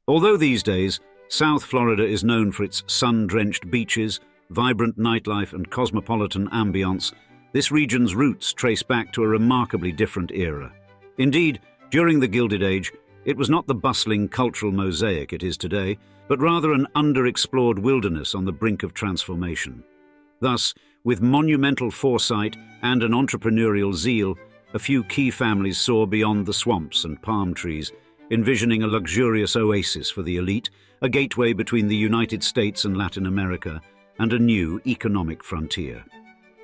Although these days, South Florida is known for its sun-drenched beaches, vibrant nightlife and cosmopolitan ambience, this region's roots trace back to a remarkably different era. Indeed, during the Gilded Age, it was not the bustling cultural mosaic it is today, but rather an underexplored wilderness on the brink of transformation. Thus, with monumental foresight and an entrepreneurial zeal, a few key families saw beyond the swamps and palm trees, envisioning a luxurious oasis for the elite, a gateway between the United States and Latin America, and a new economic frontier.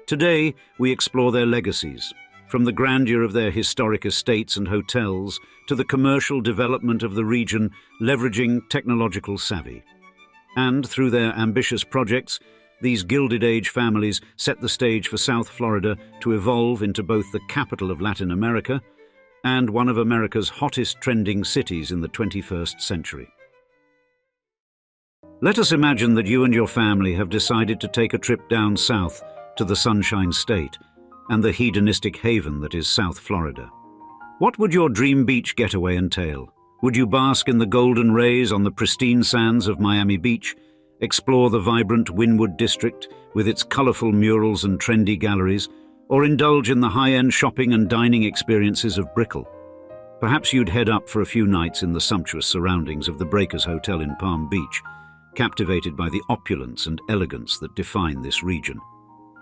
Today, we explore their legacies, from the grandeur of their historic estates and hotels to the commercial development of the region leveraging technological savvy. And through their ambitious projects, these Gilded Age families set the stage for South Florida to evolve into both the capital of Latin America and one of America's hottest trending cities in the 21st century. Let us imagine that you and your family have decided to take a trip down south to the Sunshine State and the hedonistic haven that is South Florida. What would your dream beach getaway entail? Would you bask in the golden rays on the pristine sands of Miami Beach, explore the vibrant Wynwood district with its colorful murals and trendy galleries, or indulge in the high-end shopping and dining experiences of Brickell? Perhaps you'd head up for a few nights in the sumptuous surroundings of the Breakers Hotel in Palm Beach, captivated by the opulence and elegance that define this region.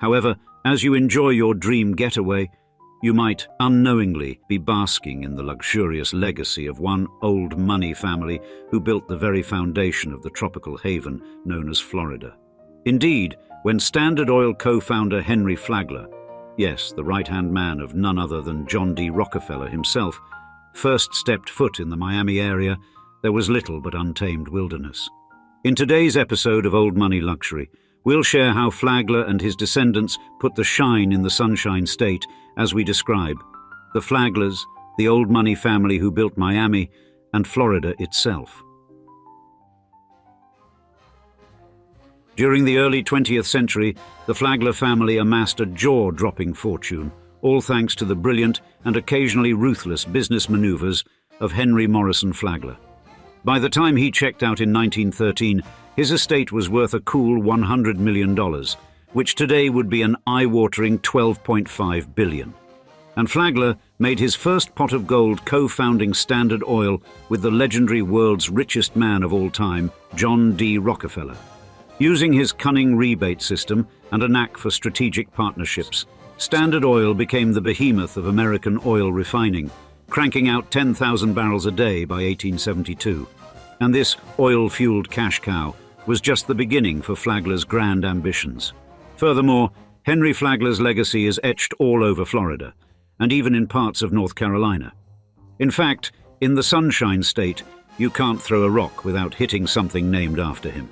However, as you enjoy your dream getaway, you might unknowingly be basking in the luxurious legacy of one old money family who built the very foundation of the tropical haven known as Florida. Indeed, when Standard Oil co-founder Henry Flagler, yes, the right-hand man of none other than John D. Rockefeller himself, first stepped foot in the Miami area, there was little but untamed wilderness. In today's episode of Old Money Luxury, we'll share how Flagler and his descendants put the shine in the Sunshine State as we describe the Flaglers, the old money family who built Miami, and Florida itself. During the early 20th century, the Flagler family amassed a jaw-dropping fortune, all thanks to the brilliant and occasionally ruthless business maneuvers of Henry Morrison Flagler. By the time he checked out in 1913, his estate was worth a cool $100 million, which today would be an eye-watering $12.5 billion. And Flagler made his first pot of gold co-founding Standard Oil with the legendary world's richest man of all time, John D. Rockefeller. Using his cunning rebate system and a knack for strategic partnerships, Standard Oil became the behemoth of American oil refining, cranking out 10,000 barrels a day by 1872. And this oil-fueled cash cow was just the beginning for Flagler's grand ambitions. Furthermore, Henry Flagler's legacy is etched all over Florida, and even in parts of North Carolina. In fact, in the Sunshine State, you can't throw a rock without hitting something named after him.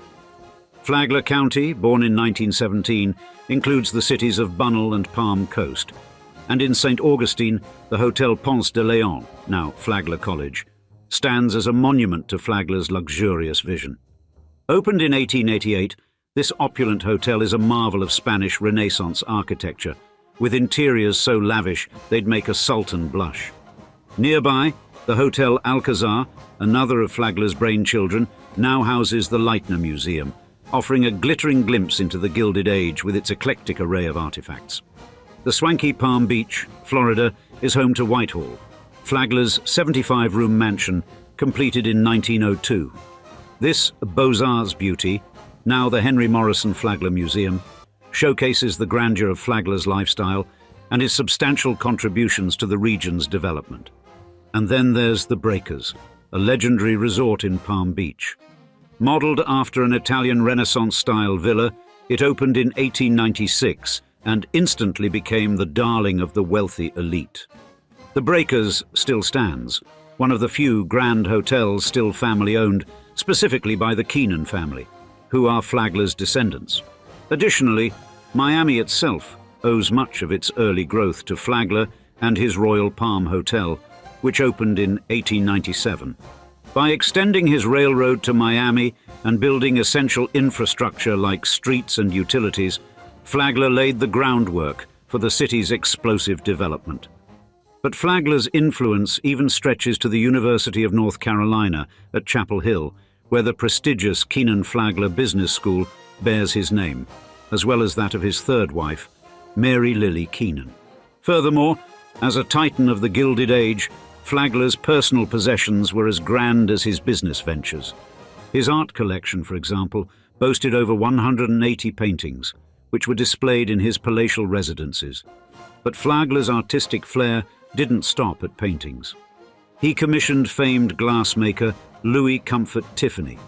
Flagler County, born in 1917, includes the cities of Bunnell and Palm Coast, and in St. Augustine, the Hotel Ponce de Leon, now Flagler College, stands as a monument to Flagler's luxurious vision. Opened in 1888, this opulent hotel is a marvel of Spanish Renaissance architecture, with interiors so lavish they'd make a sultan blush. Nearby, the Hotel Alcazar, another of Flagler's brainchildren, now houses the Leitner Museum, offering a glittering glimpse into the Gilded Age with its eclectic array of artifacts. The swanky Palm Beach, Florida, is home to Whitehall, Flagler's 75-room mansion completed in 1902. This Beaux-Arts beauty, now the Henry Morrison Flagler Museum, showcases the grandeur of Flagler's lifestyle and his substantial contributions to the region's development. And then there's the Breakers, a legendary resort in Palm Beach. Modeled after an Italian Renaissance-style villa, it opened in 1896 and instantly became the darling of the wealthy elite. The Breakers still stands, one of the few grand hotels still family-owned, specifically by the Keenan family, who are Flagler's descendants. Additionally, Miami itself owes much of its early growth to Flagler and his Royal Palm Hotel, which opened in 1897. By extending his railroad to Miami and building essential infrastructure like streets and utilities, Flagler laid the groundwork for the city's explosive development. But Flagler's influence even stretches to the University of North Carolina at Chapel Hill, where the prestigious Keenan Flagler Business School bears his name, as well as that of his third wife, Mary Lily Keenan. Furthermore, as a titan of the Gilded Age, Flagler's personal possessions were as grand as his business ventures. His art collection, for example, boasted over 180 paintings, which were displayed in his palatial residences. But Flagler's artistic flair didn't stop at paintings. He commissioned famed glassmaker Louis Comfort Tiffany,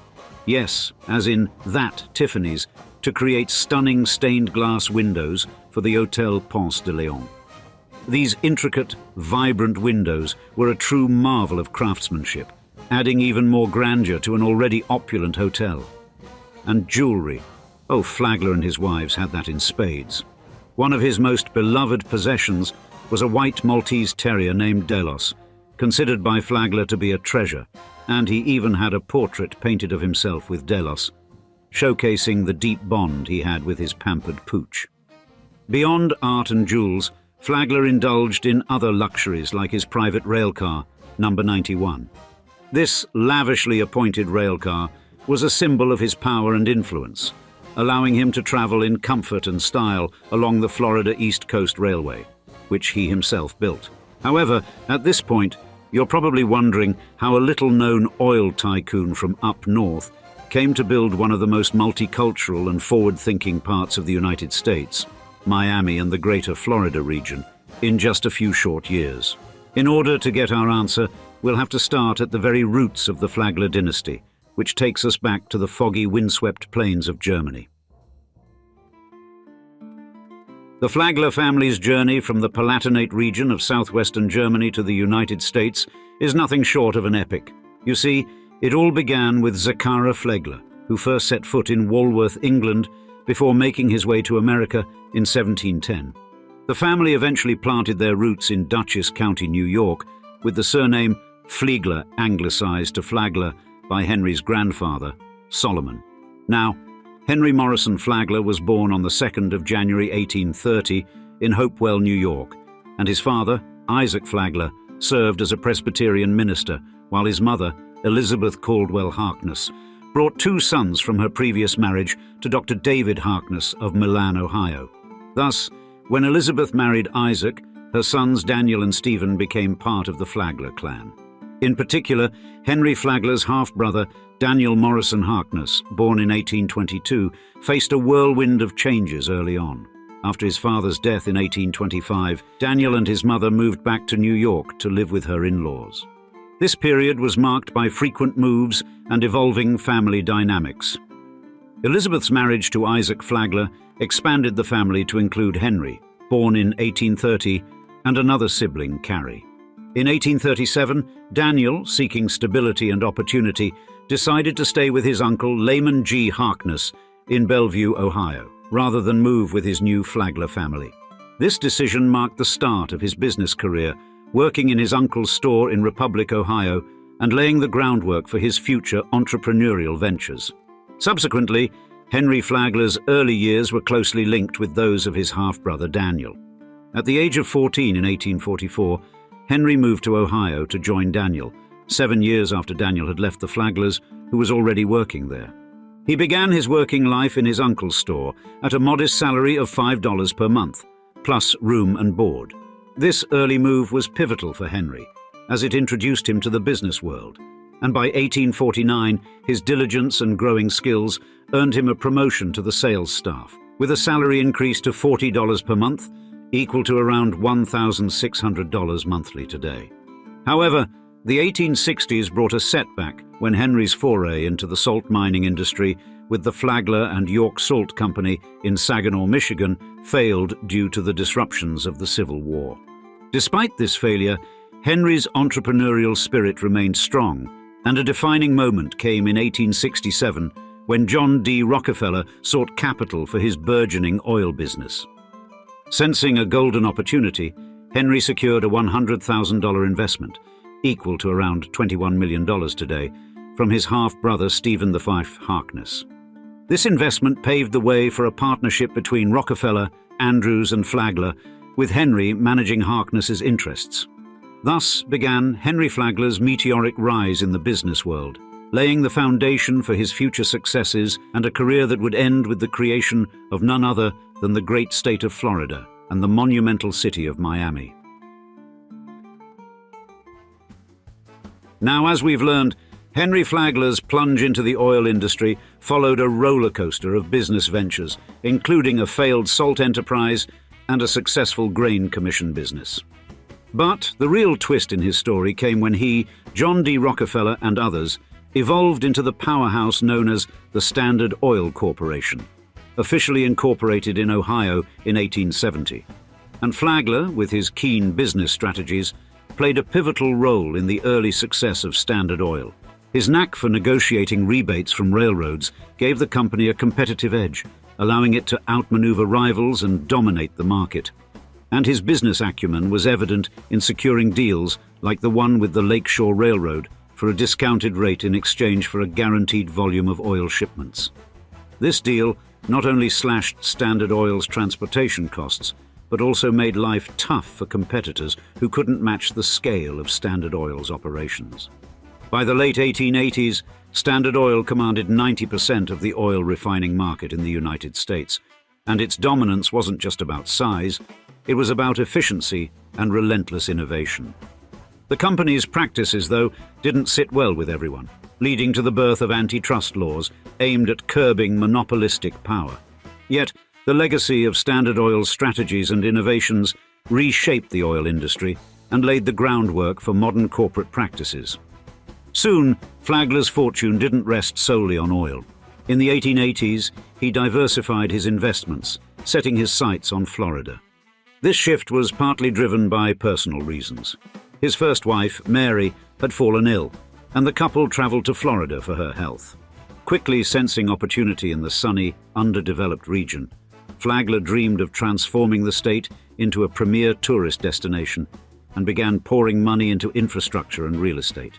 yes, as in that Tiffany's, to create stunning stained glass windows for the Hôtel Ponce de Leon. These intricate, vibrant windows were a true marvel of craftsmanship, adding even more grandeur to an already opulent hotel. And jewelry. Oh, Flagler and his wives had that in spades. One of his most beloved possessions was a white Maltese terrier named Delos, considered by Flagler to be a treasure, and he even had a portrait painted of himself with Delos, showcasing the deep bond he had with his pampered pooch. Beyond art and jewels, Flagler indulged in other luxuries like his private railcar, number 91. This lavishly appointed railcar was a symbol of his power and influence, allowing him to travel in comfort and style along the Florida East Coast Railway, which he himself built. However, at this point, you're probably wondering how a little-known oil tycoon from up north came to build one of the most multicultural and forward-thinking parts of the United States, Miami and the greater Florida region, in just a few short years. In order to get our answer, we'll have to start at the very roots of the Flagler dynasty, which takes us back to the foggy, windswept plains of Germany. The Flagler family's journey from the Palatinate region of southwestern Germany to the United States is nothing short of an epic. You see, it all began with Zachariah Flagler, who first set foot in Walworth, England, before making his way to America in 1710. The family eventually planted their roots in Dutchess County, New York, with the surname Flagler anglicized to Flagler by Henry's grandfather, Solomon. Now, Henry Morrison Flagler was born on the 2nd of January 1830 in Hopewell, New York, and his father, Isaac Flagler, served as a Presbyterian minister, while his mother, Elizabeth Caldwell Harkness, brought 2 sons from her previous marriage to Dr. David Harkness of Milan, Ohio. Thus, when Elizabeth married Isaac, her sons Daniel and Stephen became part of the Flagler clan. In particular, Henry Flagler's half-brother, Daniel Morrison Harkness, born in 1822, faced a whirlwind of changes early on. After his father's death in 1825, Daniel and his mother moved back to New York to live with her in-laws. This period was marked by frequent moves and evolving family dynamics. Elizabeth's marriage to Isaac Flagler expanded the family to include Henry, born in 1830, and another sibling, Carrie. In 1837, Daniel, seeking stability and opportunity, decided to stay with his uncle Layman G. Harkness in Bellevue, Ohio, rather than move with his new Flagler family. This decision marked the start of his business career, working in his uncle's store in Republic, Ohio, and laying the groundwork for his future entrepreneurial ventures. Subsequently, Henry Flagler's early years were closely linked with those of his half-brother Daniel. At the age of 14 in 1844, Henry moved to Ohio to join Daniel, 7 years after Daniel had left the Flaglers, who was already working there. He began his working life in his uncle's store at a modest salary of $5 per month, plus room and board. This early move was pivotal for Henry, as it introduced him to the business world, and by 1849, his diligence and growing skills earned him a promotion to the sales staff, with a salary increase to $40 per month, equal to around $1,600 monthly today. However, the 1860s brought a setback when Henry's foray into the salt mining industry with the Flagler and York Salt Company in Saginaw, Michigan, failed due to the disruptions of the Civil War. Despite this failure, Henry's entrepreneurial spirit remained strong, and a defining moment came in 1867 when John D. Rockefeller sought capital for his burgeoning oil business. Sensing a golden opportunity, Henry secured a $100,000 investment, equal to around $21 million today, from his half-brother Stephen V. Harkness. This investment paved the way for a partnership between Rockefeller, Andrews and Flagler, with Henry managing Harkness's interests. Thus began Henry Flagler's meteoric rise in the business world, laying the foundation for his future successes and a career that would end with the creation of none other than the great state of Florida and the monumental city of Miami. Now, as we've learned, Henry Flagler's plunge into the oil industry followed a roller coaster of business ventures, including a failed salt enterprise and a successful grain commission business. But the real twist in his story came when he, John D. Rockefeller and others, evolved into the powerhouse known as the Standard Oil Corporation, officially incorporated in Ohio in 1870. And Flagler, with his keen business strategies, played a pivotal role in the early success of Standard Oil. His knack for negotiating rebates from railroads gave the company a competitive edge, allowing it to outmaneuver rivals and dominate the market. And his business acumen was evident in securing deals like the one with the Lakeshore Railroad for a discounted rate in exchange for a guaranteed volume of oil shipments. This deal not only slashed Standard Oil's transportation costs, but also made life tough for competitors who couldn't match the scale of Standard Oil's operations. By the late 1880s, Standard Oil commanded 90% of the oil refining market in the United States, and its dominance wasn't just about size, it was about efficiency and relentless innovation. The company's practices, though, didn't sit well with everyone, leading to the birth of antitrust laws aimed at curbing monopolistic power. Yet, the legacy of Standard Oil's strategies and innovations reshaped the oil industry and laid the groundwork for modern corporate practices. Soon, Flagler's fortune didn't rest solely on oil. In the 1880s, he diversified his investments, setting his sights on Florida. This shift was partly driven by personal reasons. His first wife, Mary, had fallen ill, and the couple traveled to Florida for her health. Quickly sensing opportunity in the sunny, underdeveloped region, Flagler dreamed of transforming the state into a premier tourist destination and began pouring money into infrastructure and real estate.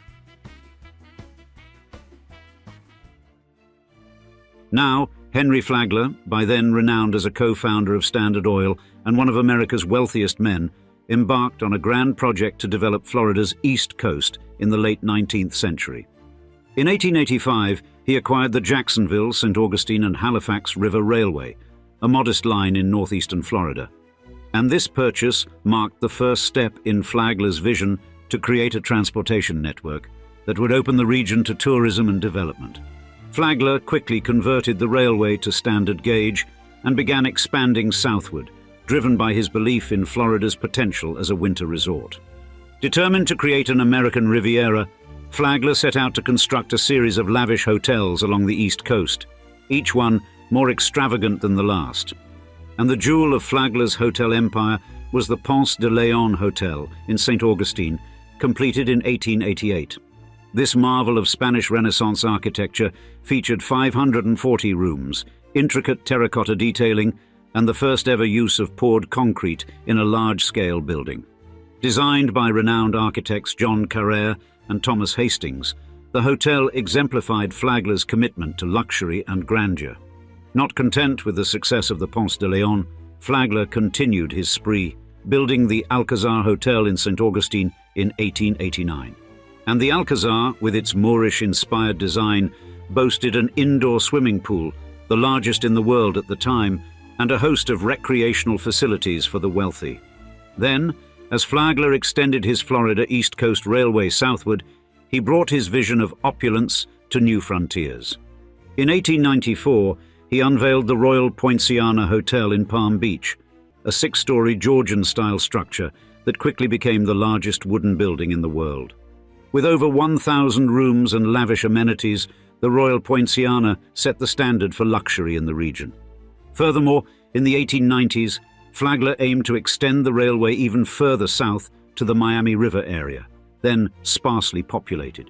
Now, Henry Flagler, by then renowned as a co-founder of Standard Oil and one of America's wealthiest men, embarked on a grand project to develop Florida's East Coast in the late 19th century. In 1885, he acquired the Jacksonville, St. Augustine and Halifax River Railway, a modest line in northeastern Florida. And this purchase marked the first step in Flagler's vision to create a transportation network that would open the region to tourism and development. Flagler quickly converted the railway to standard gauge and began expanding southward, driven by his belief in Florida's potential as a winter resort. Determined to create an American Riviera, Flagler set out to construct a series of lavish hotels along the East Coast, each one more extravagant than the last. And the jewel of Flagler's hotel empire was the Ponce de Leon Hotel in St. Augustine, completed in 1888. This marvel of Spanish Renaissance architecture featured 540 rooms, intricate terracotta detailing, and the first ever use of poured concrete in a large-scale building. Designed by renowned architects John Carrere and Thomas Hastings, the hotel exemplified Flagler's commitment to luxury and grandeur. Not content with the success of the Ponce de Leon, Flagler continued his spree, building the Alcazar Hotel in St. Augustine in 1889. And the Alcazar, with its Moorish-inspired design, boasted an indoor swimming pool, the largest in the world at the time, and a host of recreational facilities for the wealthy. Then, as Flagler extended his Florida East Coast Railway southward, he brought his vision of opulence to new frontiers. In 1894, he unveiled the Royal Poinciana Hotel in Palm Beach, a 6-story Georgian-style structure that quickly became the largest wooden building in the world. With over 1,000 rooms and lavish amenities, the Royal Poinciana set the standard for luxury in the region. Furthermore, in the 1890s, Flagler aimed to extend the railway even further south to the Miami River area, then sparsely populated.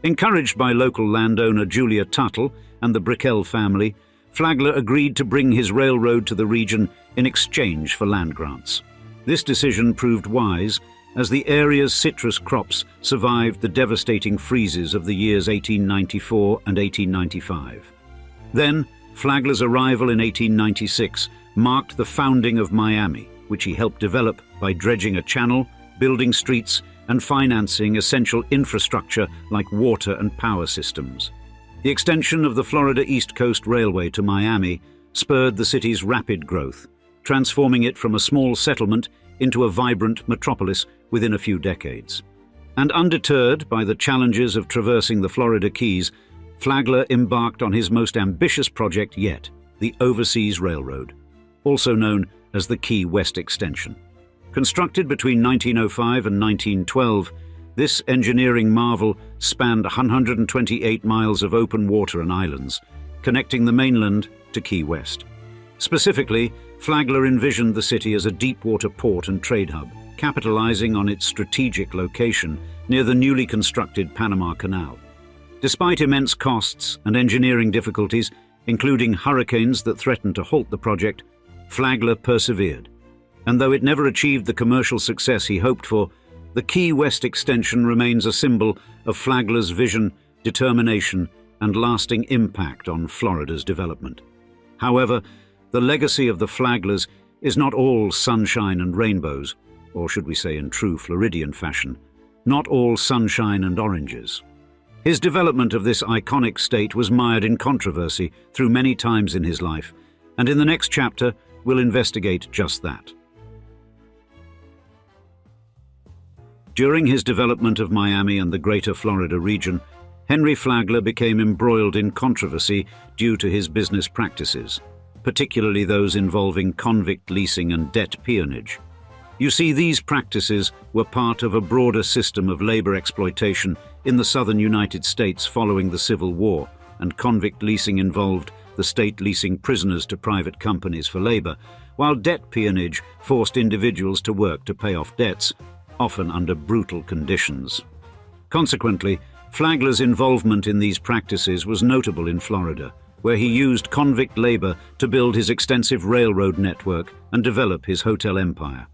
Encouraged by local landowner Julia Tuttle and the Brickell family, Flagler agreed to bring his railroad to the region in exchange for land grants. This decision proved wise, as the area's citrus crops survived the devastating freezes of the years 1894 and 1895. Then, Flagler's arrival in 1896 marked the founding of Miami, which he helped develop by dredging a channel, building streets, and financing essential infrastructure like water and power systems. The extension of the Florida East Coast Railway to Miami spurred the city's rapid growth, transforming it from a small settlement into a vibrant metropolis within a few decades. And undeterred by the challenges of traversing the Florida Keys, Flagler embarked on his most ambitious project yet, the Overseas Railroad, also known as the Key West Extension. Constructed between 1905 and 1912, this engineering marvel spanned 128 miles of open water and islands, connecting the mainland to Key West. Specifically, Flagler envisioned the city as a deep-water port and trade hub, capitalizing on its strategic location near the newly constructed Panama Canal. Despite immense costs and engineering difficulties, including hurricanes that threatened to halt the project, Flagler persevered. And though it never achieved the commercial success he hoped for, the Key West extension remains a symbol of Flagler's vision, determination, and lasting impact on Florida's development. However, the legacy of the Flaglers is not all sunshine and rainbows, or should we say in true Floridian fashion, not all sunshine and oranges. His development of this iconic state was mired in controversy through many times in his life, and in the next chapter, we'll investigate just that. During his development of Miami and the greater Florida region, Henry Flagler became embroiled in controversy due to his business practices, particularly those involving convict leasing and debt peonage. You see, these practices were part of a broader system of labor exploitation in the southern United States following the Civil War, and convict leasing involved the state leasing prisoners to private companies for labor, while debt peonage forced individuals to work to pay off debts, often under brutal conditions. Consequently, Flagler's involvement in these practices was notable in Florida, where he used convict labor to build his extensive railroad network and develop his hotel empire.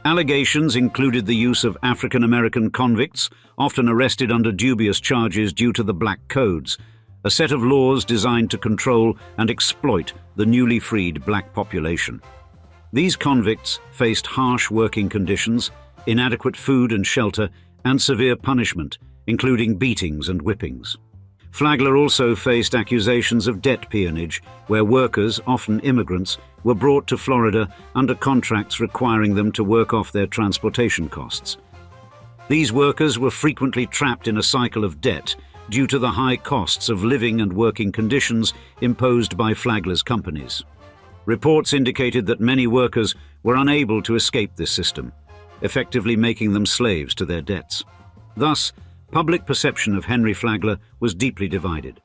Allegations included the use of African American convicts, often arrested under dubious charges due to the Black Codes, a set of laws designed to control and exploit the newly freed black population. These convicts faced harsh working conditions, inadequate food and shelter, and severe punishment, including beatings and whippings. Flagler also faced accusations of debt peonage, where workers, often immigrants, were brought to Florida under contracts requiring them to work off their transportation costs. These workers were frequently trapped in a cycle of debt due to the high costs of living and working conditions imposed by Flagler's companies. Reports indicated that many workers were unable to escape this system, effectively making them slaves to their debts. Thus, public perception of Henry Flagler was deeply divided.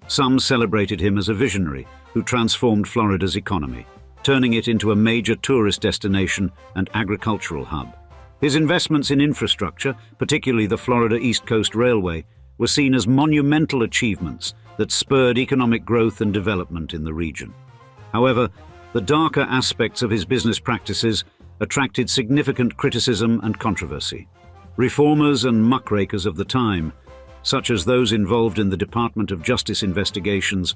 Some celebrated him as a visionary who transformed Florida's economy, turning it into a major tourist destination and agricultural hub. His investments in infrastructure, particularly the Florida East Coast Railway, were seen as monumental achievements that spurred economic growth and development in the region. However, the darker aspects of his business practices attracted significant criticism and controversy. Reformers and muckrakers of the time, such as those involved in the Department of Justice investigations,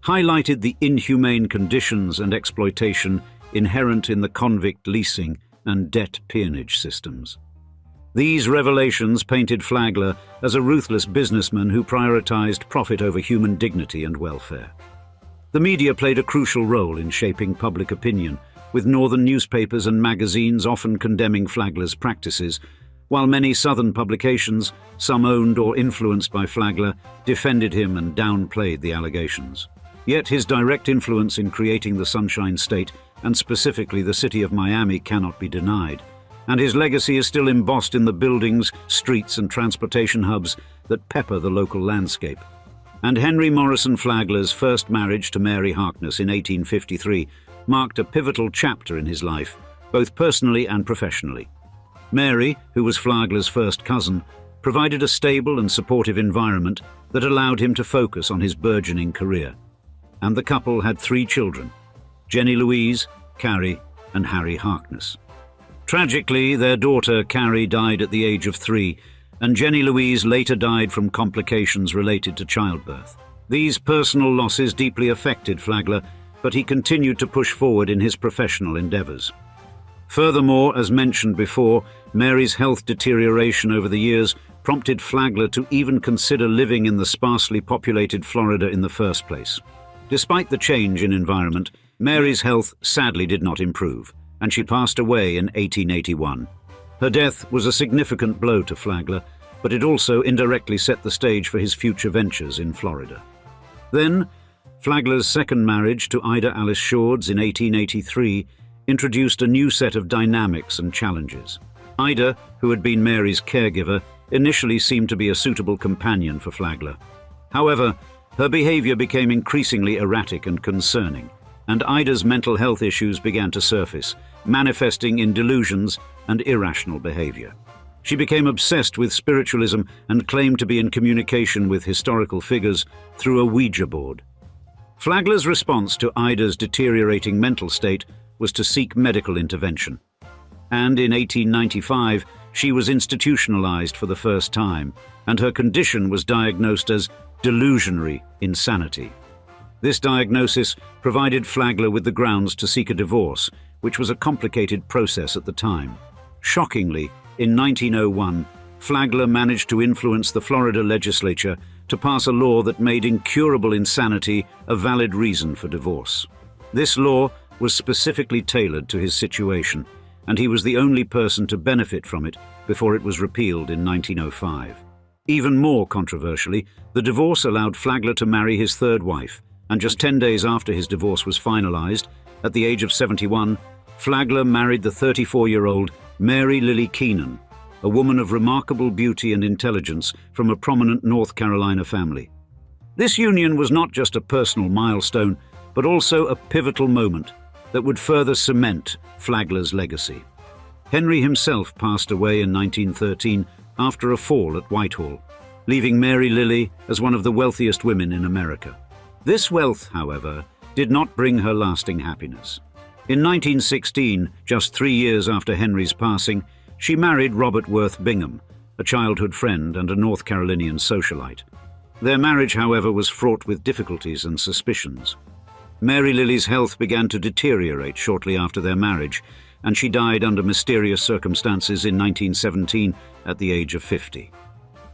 highlighted the inhumane conditions and exploitation inherent in the convict leasing and debt peonage systems. These revelations painted Flagler as a ruthless businessman who prioritized profit over human dignity and welfare. The media played a crucial role in shaping public opinion, with northern newspapers and magazines often condemning Flagler's practices, while many southern publications, some owned or influenced by Flagler, defended him and downplayed the allegations. Yet his direct influence in creating the Sunshine State, and specifically the city of Miami, cannot be denied, and his legacy is still embossed in the buildings, streets, and transportation hubs that pepper the local landscape. And Henry Morrison Flagler's first marriage to Mary Harkness in 1853 marked a pivotal chapter in his life, both personally and professionally. Mary, who was Flagler's first cousin, provided a stable and supportive environment that allowed him to focus on his burgeoning career. And the couple had 3 children, Jenny Louise, Carrie, and Harry Harkness. Tragically, their daughter Carrie died at the age of 3, and Jenny Louise later died from complications related to childbirth. These personal losses deeply affected Flagler, but he continued to push forward in his professional endeavors. Furthermore, as mentioned before, Mary's health deterioration over the years prompted Flagler to even consider living in the sparsely populated Florida in the first place. Despite the change in environment, Mary's health sadly did not improve, and she passed away in 1881. Her death was a significant blow to Flagler, but it also indirectly set the stage for his future ventures in Florida. Then, Flagler's second marriage to Ida Alice Shords in 1883 introduced a new set of dynamics and challenges. Ida, who had been Mary's caregiver, initially seemed to be a suitable companion for Flagler. However, her behavior became increasingly erratic and concerning, and Ida's mental health issues began to surface, manifesting in delusions and irrational behavior. She became obsessed with spiritualism and claimed to be in communication with historical figures through a Ouija board. Flagler's response to Ida's deteriorating mental state was to seek medical intervention. And in 1895, she was institutionalized for the first time, and her condition was diagnosed as delusionary insanity. This diagnosis provided Flagler with the grounds to seek a divorce, which was a complicated process at the time. Shockingly, in 1901, Flagler managed to influence the Florida legislature to pass a law that made incurable insanity a valid reason for divorce. This law was specifically tailored to his situation, and he was the only person to benefit from it before it was repealed in 1905. Even more controversially, the divorce allowed Flagler to marry his third wife, and just 10 days after his divorce was finalized, at the age of 71, Flagler married the 34-year-old Mary Lily Keenan, a woman of remarkable beauty and intelligence from a prominent North Carolina family. This union was not just a personal milestone, but also a pivotal moment that would further cement Flagler's legacy. Henry himself passed away in 1913 after a fall at Whitehall, leaving Mary Lily as one of the wealthiest women in America. This wealth, however, did not bring her lasting happiness. In 1916, just 3 years after Henry's passing, she married Robert Worth Bingham, a childhood friend and a North Carolinian socialite. Their marriage, however, was fraught with difficulties and suspicions. Mary Lily's health began to deteriorate shortly after their marriage, and she died under mysterious circumstances in 1917 at the age of 50.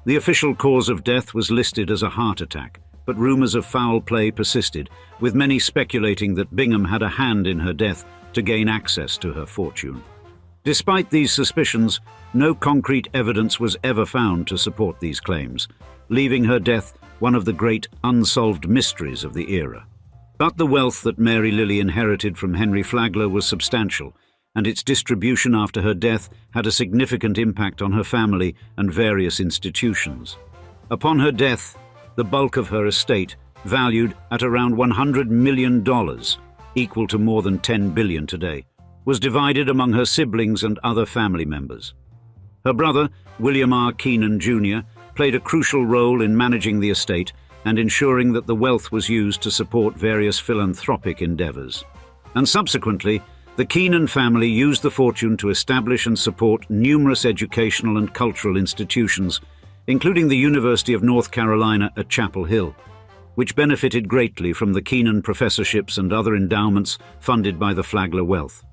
The official cause of death was listed as a heart attack, but rumors of foul play persisted, with many speculating that Bingham had a hand in her death to gain access to her fortune. Despite these suspicions, no concrete evidence was ever found to support these claims, leaving her death one of the great unsolved mysteries of the era. But the wealth that Mary Lily inherited from Henry Flagler was substantial, and its distribution after her death had a significant impact on her family and various institutions. Upon her death, the bulk of her estate, valued at around $100 million, equal to more than $10 billion today, was divided among her siblings and other family members. Her brother, William R. Keenan Jr., played a crucial role in managing the estate and ensuring that the wealth was used to support various philanthropic endeavors. And subsequently, the Keenan family used the fortune to establish and support numerous educational and cultural institutions, including the University of North Carolina at Chapel Hill, which benefited greatly from the Keenan professorships and other endowments funded by the Flagler wealth.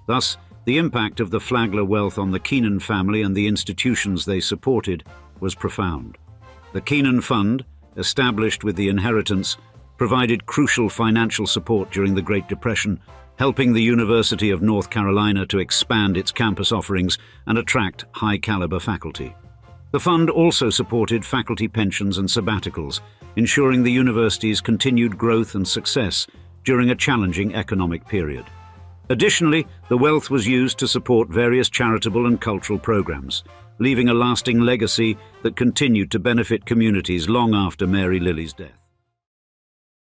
Thus, the impact of the Flagler wealth on the Keenan family and the institutions they supported was profound. The Keenan Fund, established with the inheritance, provided crucial financial support during the Great Depression, helping the University of North Carolina to expand its campus offerings and attract high-caliber faculty. The fund also supported faculty pensions and sabbaticals, ensuring the university's continued growth and success during a challenging economic period. Additionally, the wealth was used to support various charitable and cultural programs, leaving a lasting legacy that continued to benefit communities long after Mary Lily's death.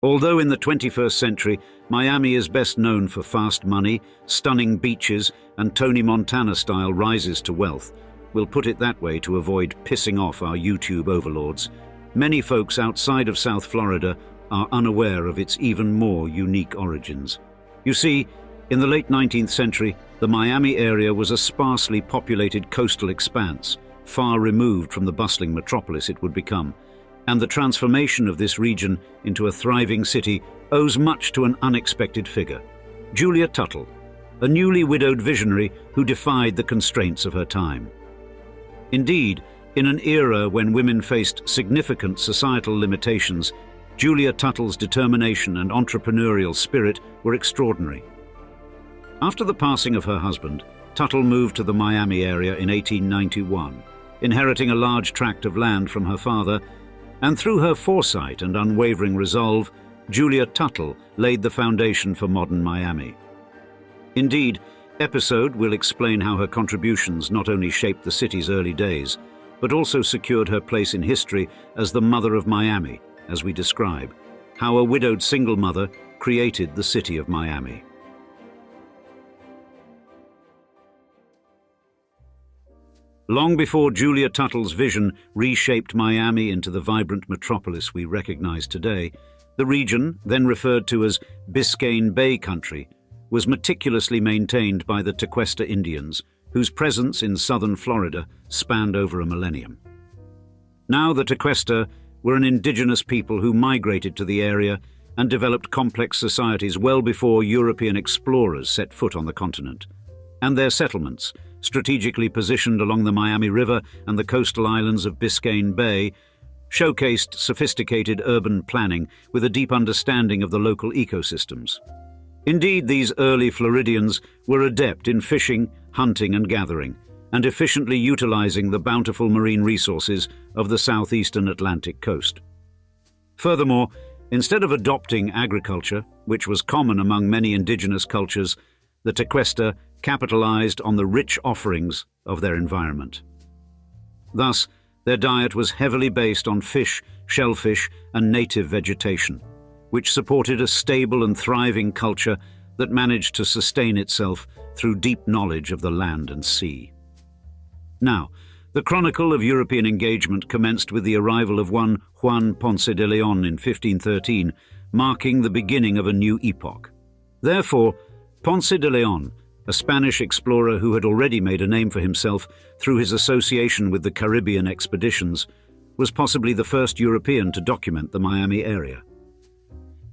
Although in the 21st century, Miami is best known for fast money, stunning beaches, and Tony Montana-style rises to wealth, we'll put it that way to avoid pissing off our YouTube overlords, many folks outside of South Florida are unaware of its even more unique origins. You see, in the late 19th century, the Miami area was a sparsely populated coastal expanse, far removed from the bustling metropolis it would become, and the transformation of this region into a thriving city owes much to an unexpected figure, Julia Tuttle, a newly widowed visionary who defied the constraints of her time. Indeed, in an era when women faced significant societal limitations, Julia Tuttle's determination and entrepreneurial spirit were extraordinary. After the passing of her husband, Tuttle moved to the Miami area in 1891, inheriting a large tract of land from her father, and through her foresight and unwavering resolve, Julia Tuttle laid the foundation for modern Miami. Indeed, episode will explain how her contributions not only shaped the city's early days, but also secured her place in history as the mother of Miami, as we describe, how a widowed single mother created the city of Miami. Long before Julia Tuttle's vision reshaped Miami into the vibrant metropolis we recognize today, the region, then referred to as Biscayne Bay Country, was meticulously maintained by the Tequesta Indians, whose presence in southern Florida spanned over a millennium. Now the Tequesta were an indigenous people who migrated to the area and developed complex societies well before European explorers set foot on the continent. And their settlements, strategically positioned along the Miami River and the coastal islands of Biscayne Bay, showcased sophisticated urban planning with a deep understanding of the local ecosystems. Indeed, these early Floridians were adept in fishing, hunting and gathering, and efficiently utilizing the bountiful marine resources of the southeastern Atlantic coast. Furthermore, instead of adopting agriculture, which was common among many indigenous cultures, the Tequesta capitalized on the rich offerings of their environment. Thus, their diet was heavily based on fish, shellfish, and native vegetation, which supported a stable and thriving culture that managed to sustain itself through deep knowledge of the land and sea. Now, the chronicle of European engagement commenced with the arrival of one Juan Ponce de Leon in 1513, marking the beginning of a new epoch. Therefore, Ponce de Leon, a Spanish explorer who had already made a name for himself through his association with the Caribbean expeditions, was possibly the first European to document the Miami area.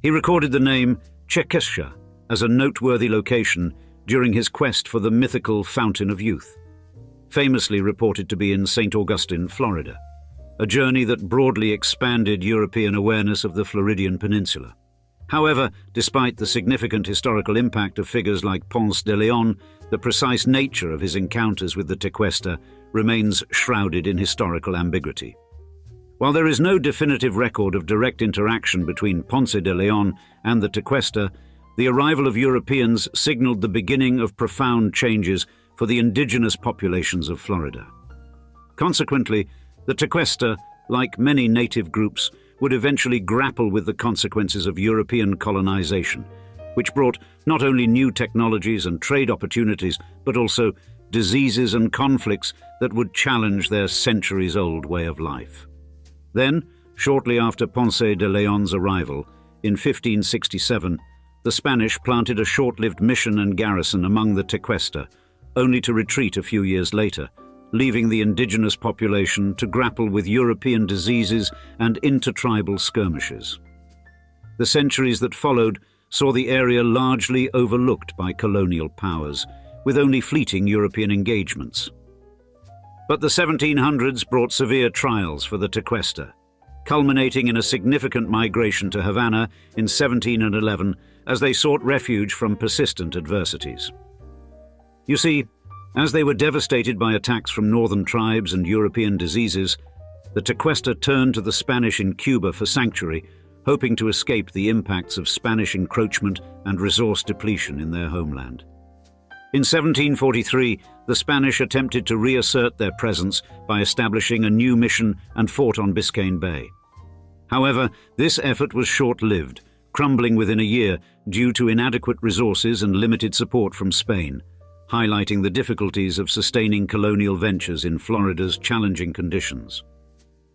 He recorded the name Chequesca as a noteworthy location during his quest for the mythical Fountain of Youth, famously reported to be in St. Augustine, Florida, a journey that broadly expanded European awareness of the Floridian Peninsula. However, despite the significant historical impact of figures like Ponce de Leon, the precise nature of his encounters with the Tequesta remains shrouded in historical ambiguity. While there is no definitive record of direct interaction between Ponce de Leon and the Tequesta, the arrival of Europeans signaled the beginning of profound changes for the indigenous populations of Florida. Consequently, the Tequesta, like many native groups, would eventually grapple with the consequences of European colonization, which brought not only new technologies and trade opportunities, but also diseases and conflicts that would challenge their centuries-old way of life. Then, shortly after Ponce de Leon's arrival, in 1567, the Spanish planted a short-lived mission and garrison among the Tequesta, only to retreat a few years later, leaving the indigenous population to grapple with European diseases and intertribal skirmishes. The centuries that followed saw the area largely overlooked by colonial powers, with only fleeting European engagements. But the 1700s brought severe trials for the Tequesta, culminating in a significant migration to Havana in 1711 as they sought refuge from persistent adversities. You see, as they were devastated by attacks from northern tribes and European diseases, the Tequesta turned to the Spanish in Cuba for sanctuary, hoping to escape the impacts of Spanish encroachment and resource depletion in their homeland. In 1743, the Spanish attempted to reassert their presence by establishing a new mission and fort on Biscayne Bay. However, this effort was short-lived, crumbling within a year due to inadequate resources and limited support from Spain, highlighting the difficulties of sustaining colonial ventures in Florida's challenging conditions.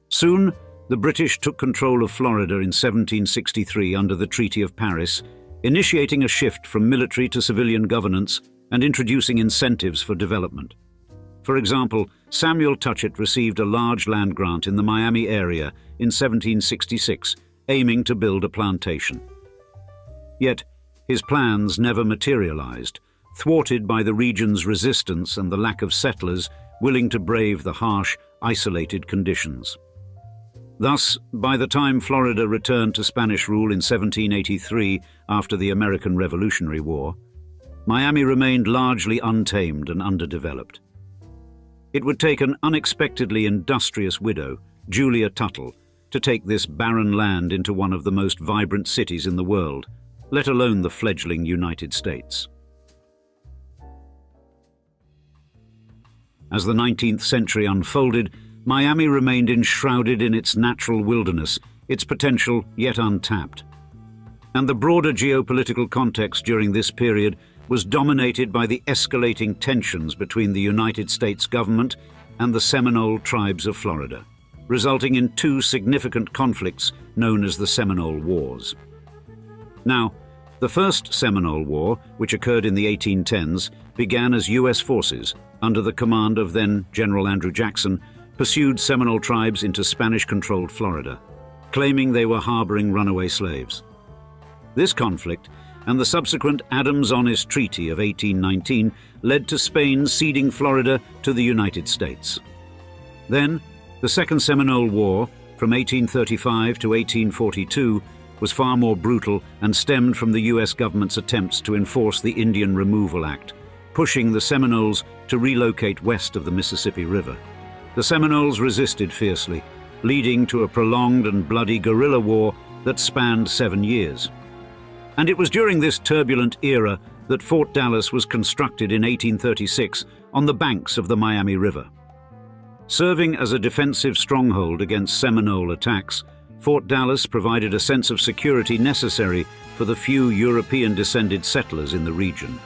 Soon, the British took control of Florida in 1763 under the Treaty of Paris, initiating a shift from military to civilian governance and introducing incentives for development. For example, Samuel Tuckett received a large land grant in the Miami area in 1766, aiming to build a plantation. Yet, his plans never materialized, thwarted by the region's resistance and the lack of settlers willing to brave the harsh, isolated conditions. Thus, by the time Florida returned to Spanish rule in 1783 after the American Revolutionary War, Miami remained largely untamed and underdeveloped. It would take an unexpectedly industrious widow, Julia Tuttle, to take this barren land into one of the most vibrant cities in the world, let alone the fledgling United States. As the 19th century unfolded, Miami remained enshrouded in its natural wilderness, its potential yet untapped. And the broader geopolitical context during this period was dominated by the escalating tensions between the United States government and the Seminole tribes of Florida, resulting in two significant conflicts known as the Seminole Wars. Now, the First Seminole War, which occurred in the 1810s, began as U.S. forces, under the command of then General Andrew Jackson, pursued Seminole tribes into Spanish-controlled Florida, claiming they were harboring runaway slaves. This conflict and the subsequent Adams-Onis Treaty of 1819 led to Spain ceding Florida to the United States. Then, the Second Seminole War, from 1835 to 1842, was far more brutal and stemmed from the U.S. government's attempts to enforce the Indian Removal Act, pushing the Seminoles to relocate west of the Mississippi River. The Seminoles resisted fiercely, leading to a prolonged and bloody guerrilla war that spanned 7 years. And it was during this turbulent era that Fort Dallas was constructed in 1836 on the banks of the Miami River. Serving as a defensive stronghold against Seminole attacks, Fort Dallas provided a sense of security necessary for the few European-descended settlers in the region.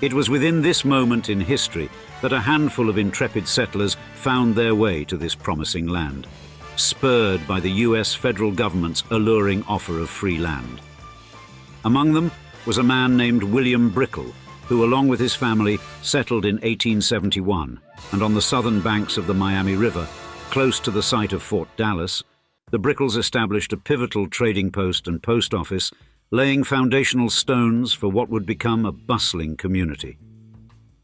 It was within this moment in history that a handful of intrepid settlers found their way to this promising land, spurred by the U.S. federal government's alluring offer of free land. Among them was a man named William Brickell, who, along with his family, settled in 1871, and on the southern banks of the Miami River, close to the site of Fort Dallas, the Brickells established a pivotal trading post and post office, laying foundational stones for what would become a bustling community.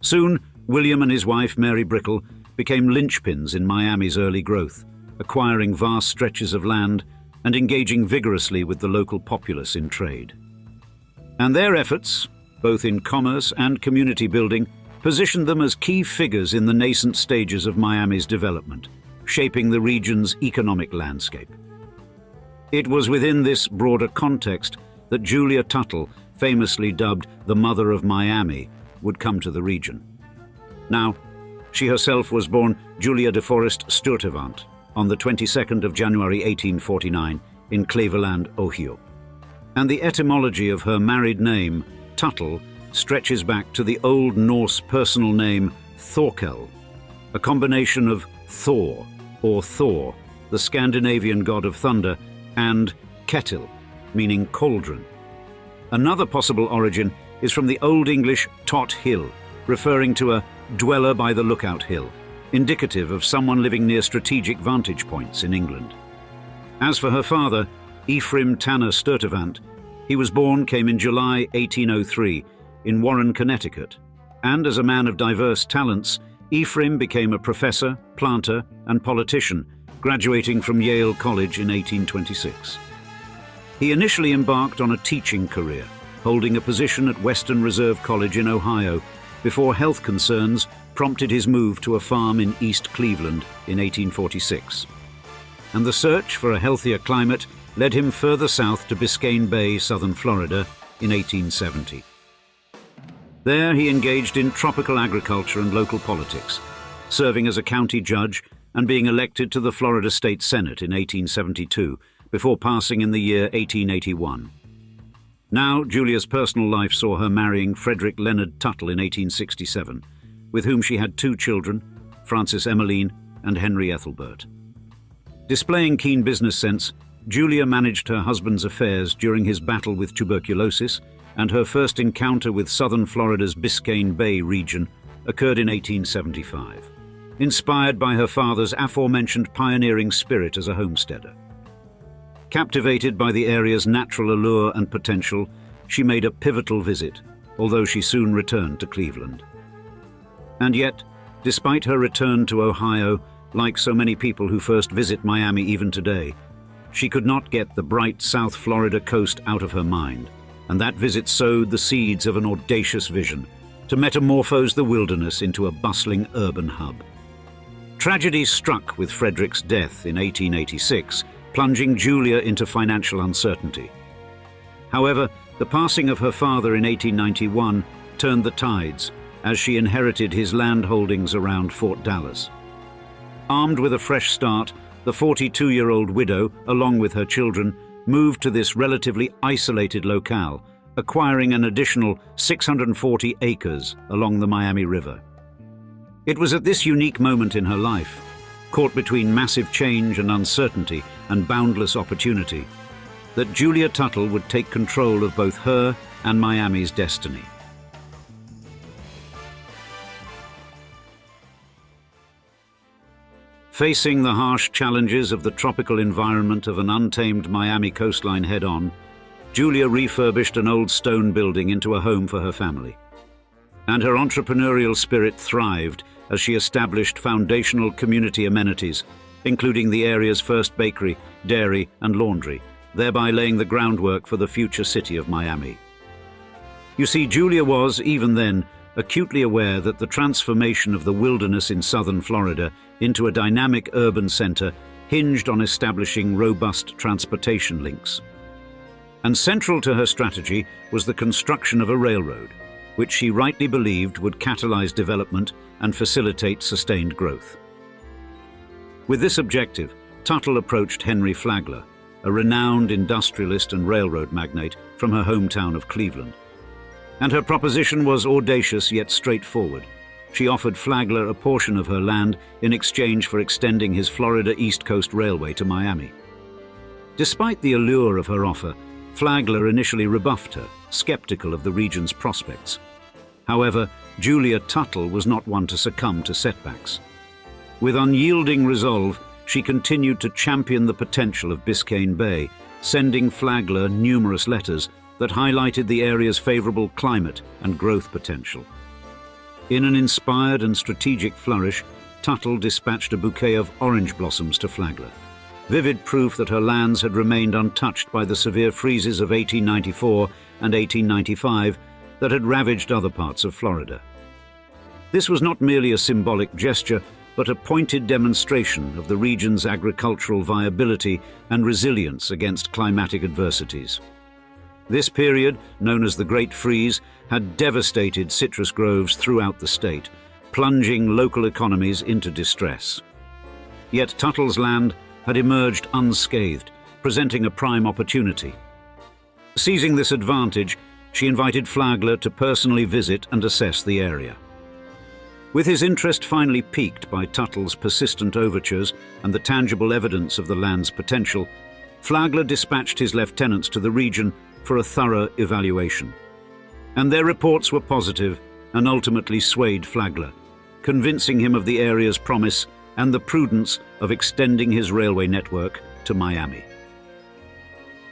Soon, William and his wife, Mary Brickell, became linchpins in Miami's early growth, acquiring vast stretches of land and engaging vigorously with the local populace in trade. And their efforts, both in commerce and community building, positioned them as key figures in the nascent stages of Miami's development, shaping the region's economic landscape. It was within this broader context that Julia Tuttle, famously dubbed the Mother of Miami, would come to the region. Now, she herself was born Julia de Forest Sturtevant on the 22nd of January 1849 in Cleveland, Ohio. And the etymology of her married name, Tuttle, stretches back to the Old Norse personal name Thorkel, a combination of Thor, or Thor, the Scandinavian god of thunder, and Ketil, meaning cauldron. Another possible origin is from the Old English Tot Hill, referring to a dweller by the lookout hill, indicative of someone living near strategic vantage points in England. As for her father, Ephraim Tanner Sturtevant, he was born came in July 1803 in Warren, Connecticut, and as a man of diverse talents, Ephraim became a professor, planter, and politician, graduating from Yale College in 1826. He initially embarked on a teaching career, holding a position at Western Reserve College in Ohio, before health concerns prompted his move to a farm in East Cleveland in 1846. And the search for a healthier climate led him further south to Biscayne Bay, southern Florida, in 1870. There he engaged in tropical agriculture and local politics, serving as a county judge and being elected to the Florida State Senate in 1872, before passing in the year 1881. Now, Julia's personal life saw her marrying Frederick Leonard Tuttle in 1867, with whom she had 2 children, Frances Emmeline and Henry Ethelbert. Displaying keen business sense, Julia managed her husband's affairs during his battle with tuberculosis, and her first encounter with southern Florida's Biscayne Bay region occurred in 1875, inspired by her father's aforementioned pioneering spirit as a homesteader. Captivated by the area's natural allure and potential, she made a pivotal visit, although she soon returned to Cleveland. And yet, despite her return to Ohio, like so many people who first visit Miami even today, she could not get the bright South Florida coast out of her mind, and that visit sowed the seeds of an audacious vision to metamorphose the wilderness into a bustling urban hub. Tragedy struck with Frederick's death in 1886, plunging Julia into financial uncertainty. However, the passing of her father in 1891 turned the tides as she inherited his land holdings around Fort Dallas. Armed with a fresh start, the 42-year-old widow, along with her children, moved to this relatively isolated locale, acquiring an additional 640 acres along the Miami River. It was at this unique moment in her life, caught between massive change and uncertainty and boundless opportunity, that Julia Tuttle would take control of both her and Miami's destiny. Facing the harsh challenges of the tropical environment of an untamed Miami coastline head-on, Julia refurbished an old stone building into a home for her family. And her entrepreneurial spirit thrived as she established foundational community amenities, including the area's first bakery, dairy, and laundry, thereby laying the groundwork for the future city of Miami. You see, Julia was, even then, acutely aware that the transformation of the wilderness in southern Florida into a dynamic urban center hinged on establishing robust transportation links. And central to her strategy was the construction of a railroad, which she rightly believed would catalyze development and facilitate sustained growth. With this objective, Tuttle approached Henry Flagler, a renowned industrialist and railroad magnate from her hometown of Cleveland. And her proposition was audacious yet straightforward. She offered Flagler a portion of her land in exchange for extending his Florida East Coast Railway to Miami. Despite the allure of her offer, Flagler initially rebuffed her, skeptical of the region's prospects. However, Julia Tuttle was not one to succumb to setbacks. With unyielding resolve, she continued to champion the potential of Biscayne Bay, sending Flagler numerous letters that highlighted the area's favorable climate and growth potential. In an inspired and strategic flourish, Tuttle dispatched a bouquet of orange blossoms to Flagler, vivid proof that her lands had remained untouched by the severe freezes of 1894 and 1895 that had ravaged other parts of Florida. This was not merely a symbolic gesture, but a pointed demonstration of the region's agricultural viability and resilience against climatic adversities. This period, known as the Great Freeze, had devastated citrus groves throughout the state, plunging local economies into distress. Yet Tuttle's land had emerged unscathed, presenting a prime opportunity. Seizing this advantage, she invited Flagler to personally visit and assess the area. With his interest finally piqued by Tuttle's persistent overtures and the tangible evidence of the land's potential, Flagler dispatched his lieutenants to the region for a thorough evaluation. And their reports were positive and ultimately swayed Flagler, convincing him of the area's promise and the prudence of extending his railway network to Miami.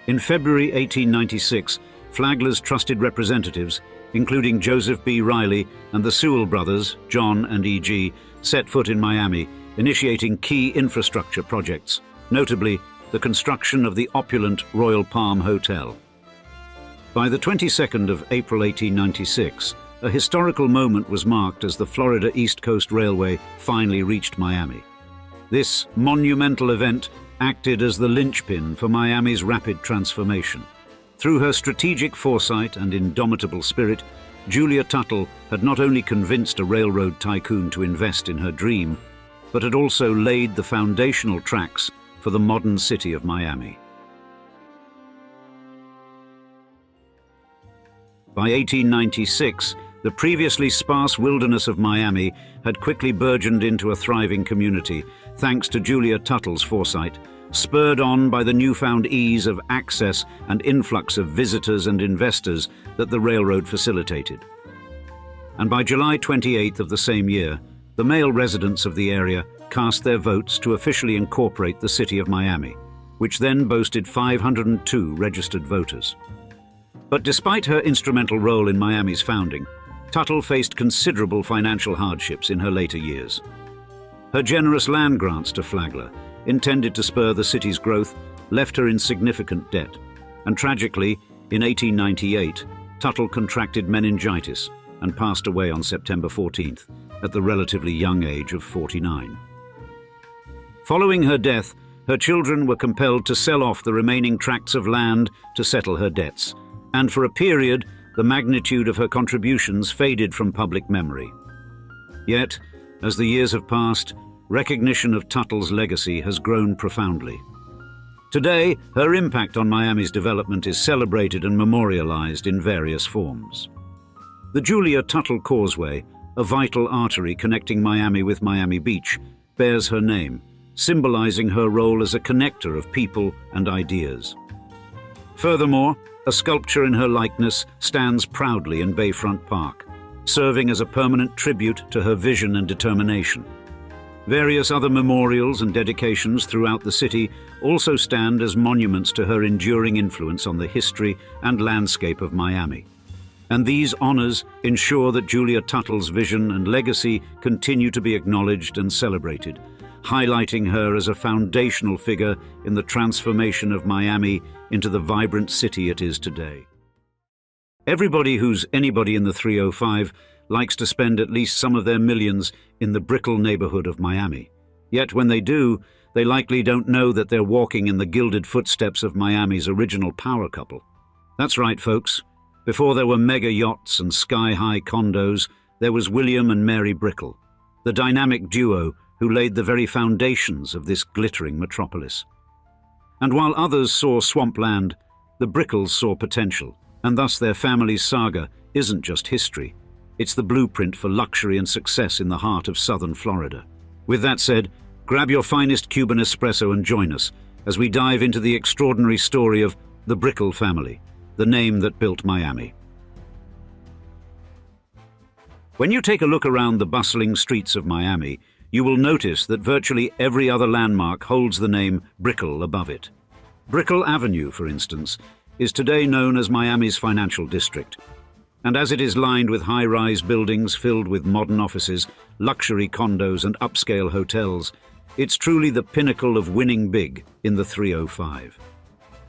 In February 1896, Flagler's trusted representatives, including Joseph B. Riley and the Sewell brothers, John and E.G., set foot in Miami, initiating key infrastructure projects, notably the construction of the opulent Royal Palm Hotel. By the 22nd of April 1896, a historical moment was marked as the Florida East Coast Railway finally reached Miami. This monumental event acted as the linchpin for Miami's rapid transformation. Through her strategic foresight and indomitable spirit, Julia Tuttle had not only convinced a railroad tycoon to invest in her dream, but had also laid the foundational tracks for the modern city of Miami. By 1896, the previously sparse wilderness of Miami had quickly burgeoned into a thriving community, thanks to Julia Tuttle's foresight, spurred on by the newfound ease of access and influx of visitors and investors that the railroad facilitated. And by July 28th of the same year, the male residents of the area cast their votes to officially incorporate the city of Miami, which then boasted 502 registered voters. But despite her instrumental role in Miami's founding, Tuttle faced considerable financial hardships in her later years. Her generous land grants to Flagler, intended to spur the city's growth, left her in significant debt, and tragically, in 1898, Tuttle contracted meningitis and passed away on September 14th, at the relatively young age of 49. Following her death, her children were compelled to sell off the remaining tracts of land to settle her debts, and for a period, the magnitude of her contributions faded from public memory. Yet, as the years have passed, recognition of Tuttle's legacy has grown profoundly. Today, her impact on Miami's development is celebrated and memorialized in various forms. The Julia Tuttle Causeway, a vital artery connecting Miami with Miami Beach, bears her name, symbolizing her role as a connector of people and ideas. Furthermore, a sculpture in her likeness stands proudly in Bayfront Park, serving as a permanent tribute to her vision and determination. Various other memorials and dedications throughout the city also stand as monuments to her enduring influence on the history and landscape of Miami. And these honors ensure that Julia Tuttle's vision and legacy continue to be acknowledged and celebrated, highlighting her as a foundational figure in the transformation of Miami into the vibrant city it is today. Everybody who's anybody in the 305 likes to spend at least some of their millions in the Brickell neighborhood of Miami. Yet when they do, they likely don't know that they're walking in the gilded footsteps of Miami's original power couple. That's right, folks. Before there were mega yachts and sky-high condos, there was William and Mary Brickell, the dynamic duo who laid the very foundations of this glittering metropolis. And while others saw swampland, the Brickells saw potential, and thus their family's saga isn't just history. It's the blueprint for luxury and success in the heart of southern Florida. With that said, grab your finest Cuban espresso and join us as we dive into the extraordinary story of the Brickell family, the name that built Miami. When you take a look around the bustling streets of Miami, you will notice that virtually every other landmark holds the name Brickell above it. Brickell Avenue, for instance, is today known as Miami's financial district. And as it is lined with high-rise buildings filled with modern offices, luxury condos and upscale hotels, it's truly the pinnacle of winning big in the 305.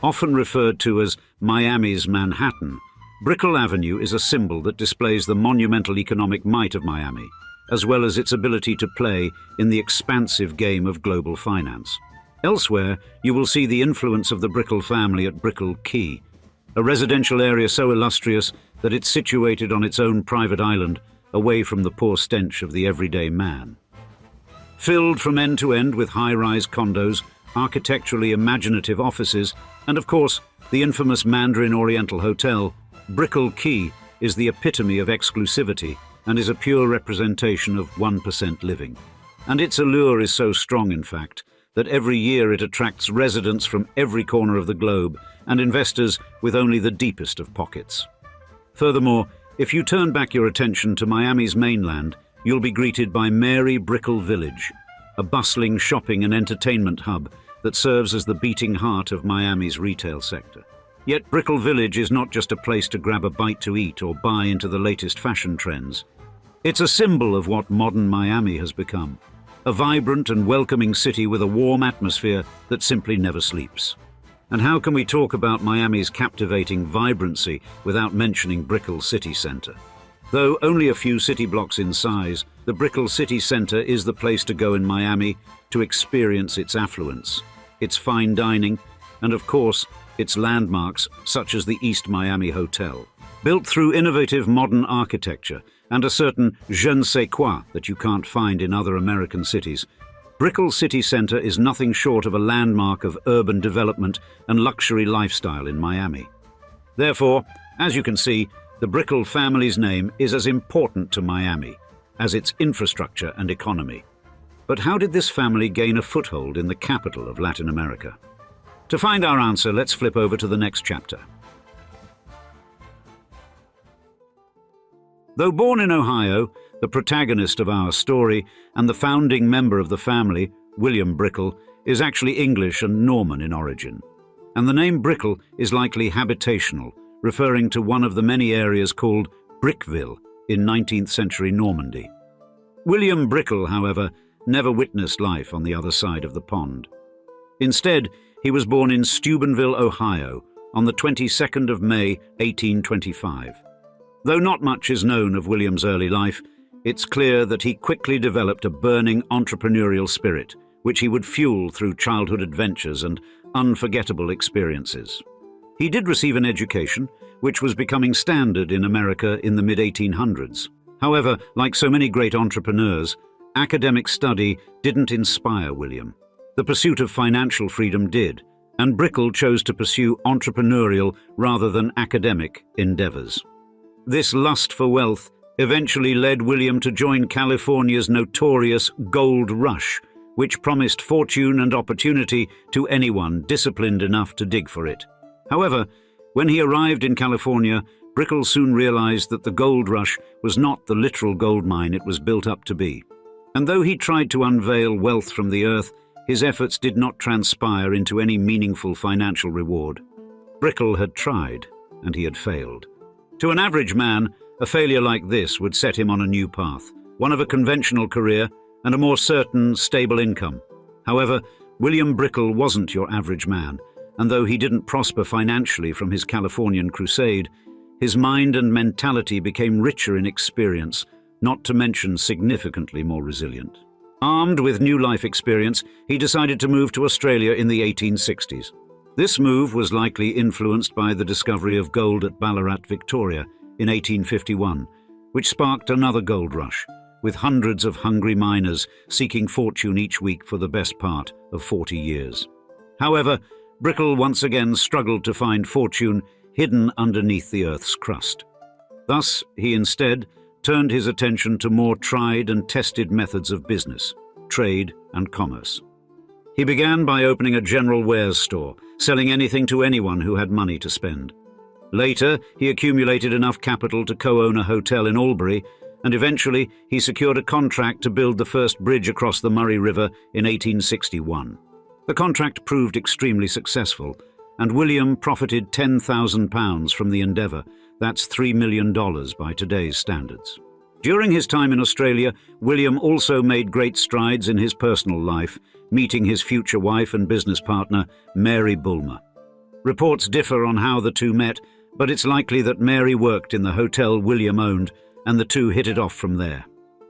Often referred to as Miami's Manhattan, Brickell Avenue is a symbol that displays the monumental economic might of Miami, as well as its ability to play in the expansive game of global finance. Elsewhere, you will see the influence of the Brickell family at Brickell Key, a residential area so illustrious that it's situated on its own private island, away from the poor stench of the everyday man. Filled from end to end with high-rise condos, architecturally imaginative offices, and of course, the infamous Mandarin Oriental Hotel, Brickell Key is the epitome of exclusivity and is a pure representation of 1% living. And its allure is so strong, in fact, that every year it attracts residents from every corner of the globe and investors with only the deepest of pockets. Furthermore, if you turn back your attention to Miami's mainland, you'll be greeted by Mary Brickell Village, a bustling shopping and entertainment hub that serves as the beating heart of Miami's retail sector. Yet Brickell Village is not just a place to grab a bite to eat or buy into the latest fashion trends. It's a symbol of what modern Miami has become, a vibrant and welcoming city with a warm atmosphere that simply never sleeps. And how can we talk about Miami's captivating vibrancy without mentioning Brickell City Center? Though only a few city blocks in size, the Brickell City Center is the place to go in Miami to experience its affluence, its fine dining, and of course, its landmarks such as the East Miami Hotel. Built through innovative modern architecture and a certain je ne sais quoi that you can't find in other American cities, Brickell City Center is nothing short of a landmark of urban development and luxury lifestyle in Miami. Therefore, as you can see, the Brickell family's name is as important to Miami as its infrastructure and economy. But how did this family gain a foothold in the capital of Latin America? To find our answer, let's flip over to the next chapter. Though born in Ohio, the protagonist of our story and the founding member of the family, William Brickell, is actually English and Norman in origin. And the name Brickell is likely habitational, referring to one of the many areas called Brickell in 19th century Normandy. William Brickell, however, never witnessed life on the other side of the pond. Instead, he was born in Steubenville, Ohio, on the 22nd of May, 1825. Though not much is known of William's early life, it's clear that he quickly developed a burning entrepreneurial spirit, which he would fuel through childhood adventures and unforgettable experiences. He did receive an education, which was becoming standard in America in the mid-1800s. However, like so many great entrepreneurs, academic study didn't inspire William. The pursuit of financial freedom did, and Brickell chose to pursue entrepreneurial rather than academic endeavors. This lust for wealth eventually led William to join California's notorious gold rush, which promised fortune and opportunity to anyone disciplined enough to dig for it. However, when he arrived in California, Brickell soon realized that the gold rush was not the literal gold mine it was built up to be. And though he tried to unveil wealth from the earth, his efforts did not transpire into any meaningful financial reward. Brickell had tried, and he had failed. To an average man, a failure like this would set him on a new path, one of a conventional career and a more certain, stable income. However, William Brickell wasn't your average man, and though he didn't prosper financially from his Californian crusade, his mind and mentality became richer in experience, not to mention significantly more resilient. Armed with new life experience, he decided to move to Australia in the 1860s. This move was likely influenced by the discovery of gold at Ballarat, Victoria, in 1851, which sparked another gold rush, with hundreds of hungry miners seeking fortune each week for the best part of 40 years. However, Brickell once again struggled to find fortune hidden underneath the earth's crust. Thus, he instead turned his attention to more tried and tested methods of business, trade and commerce. He began by opening a general wares store, selling anything to anyone who had money to spend. Later, he accumulated enough capital to co-own a hotel in Albury, and eventually he secured a contract to build the first bridge across the Murray River in 1861. The contract proved extremely successful, and William profited £10,000 from the endeavour. That's $3 million by today's standards. During his time in Australia, William also made great strides in his personal life, meeting his future wife and business partner, Mary Bulmer. Reports differ on how the two met, but it's likely that Mary worked in the hotel William owned, and the two hit it off from there.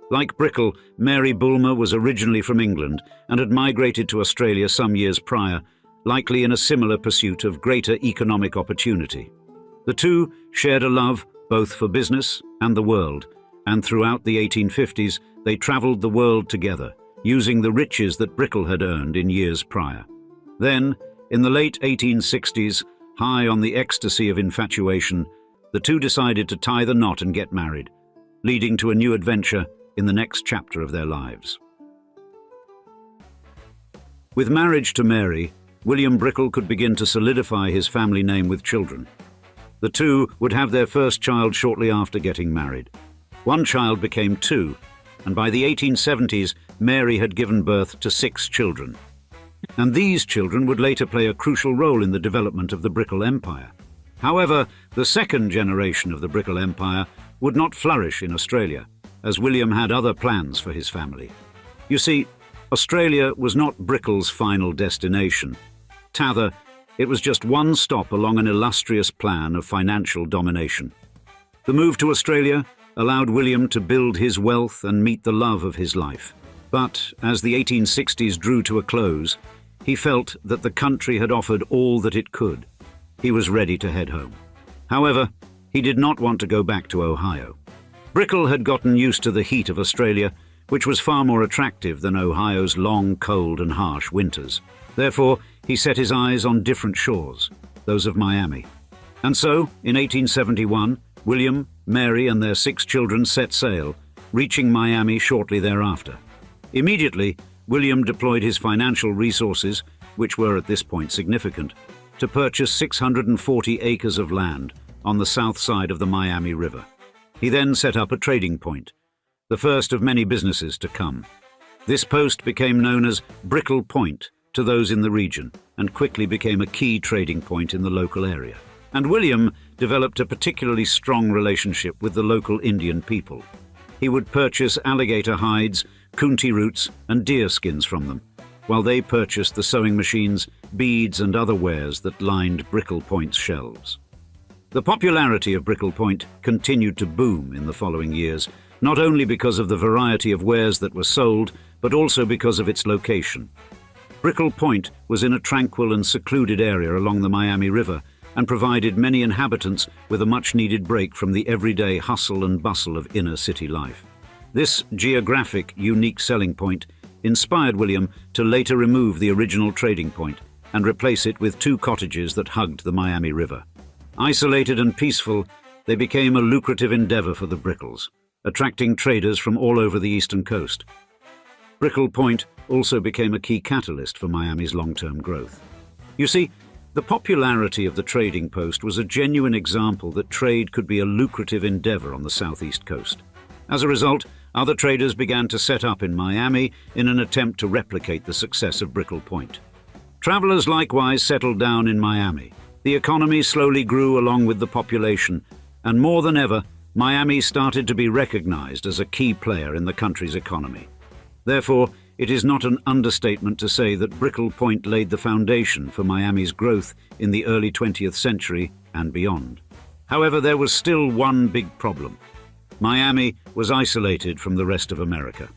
Like Brickell, Mary Bulmer was originally from England and had migrated to Australia some years prior, likely in a similar pursuit of greater economic opportunity. The two shared a love both for business and the world, and throughout the 1850s they travelled the world together, using the riches that Brickell had earned in years prior. Then, in the late 1860s, high on the ecstasy of infatuation, the two decided to tie the knot and get married, leading to a new adventure in the next chapter of their lives. With marriage to Mary, William Brickell could begin to solidify his family name with children. The two would have their first child shortly after getting married. One child became two, and by the 1870s, Mary had given birth to 6 children. And these children would later play a crucial role in the development of the Brickell Empire. However, the second generation of the Brickell Empire would not flourish in Australia, as William had other plans for his family. You see, Australia was not Brickell's final destination. Tather, it was just one stop along an illustrious plan of financial domination. The move to Australia allowed William to build his wealth and meet the love of his life. But as the 1860s drew to a close, he felt that the country had offered all that it could. He was ready to head home. However, he did not want to go back to Ohio. Brickell had gotten used to the heat of Australia, which was far more attractive than Ohio's long, cold and harsh winters. Therefore, he set his eyes on different shores, those of Miami. And so, in 1871, William, Mary and their 6 children set sail, reaching Miami shortly thereafter. Immediately, William deployed his financial resources, which were at this point significant, to purchase 640 acres of land on the south side of the Miami River. He then set up a trading point, the first of many businesses to come. This post became known as Brickell Point to those in the region and quickly became a key trading point in the local area. And William developed a particularly strong relationship with the local Indian people. He would purchase alligator hides, coontie roots, and deer skins from them, while they purchased the sewing machines, beads, and other wares that lined Brickell Point's shelves. The popularity of Brickell Point continued to boom in the following years, not only because of the variety of wares that were sold, but also because of its location. Brickell Point was in a tranquil and secluded area along the Miami River and provided many inhabitants with a much-needed break from the everyday hustle and bustle of inner city life. This geographic, unique selling point inspired William to later remove the original trading point and replace it with 2 cottages that hugged the Miami River. Isolated and peaceful, they became a lucrative endeavor for the Brickells, attracting traders from all over the eastern coast. Brickell Point also became a key catalyst for Miami's long-term growth. You see, the popularity of the trading post was a genuine example that trade could be a lucrative endeavor on the southeast coast. As a result, other traders began to set up in Miami in an attempt to replicate the success of Brickell Point. Travelers likewise settled down in Miami. The economy slowly grew along with the population, and more than ever, Miami started to be recognized as a key player in the country's economy. Therefore, it is not an understatement to say that Brickell Point laid the foundation for Miami's growth in the early 20th century and beyond. However, there was still one big problem. Miami was isolated from the rest of America.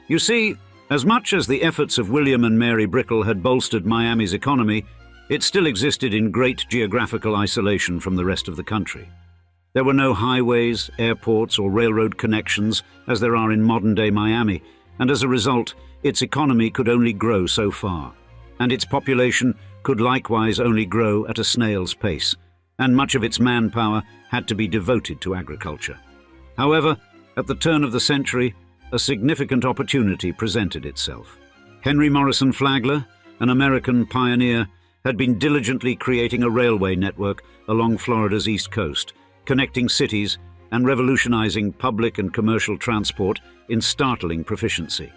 You see, as much as the efforts of William and Mary Brickell had bolstered Miami's economy, it still existed in great geographical isolation from the rest of the country. There were no highways, airports, or railroad connections as there are in modern-day Miami, and as a result, its economy could only grow so far, and its population could likewise only grow at a snail's pace, and much of its manpower had to be devoted to agriculture. However, at the turn of the century, a significant opportunity presented itself. Henry Morrison Flagler, an American pioneer, had been diligently creating a railway network along Florida's east coast, connecting cities and revolutionizing public and commercial transport in startling proficiency.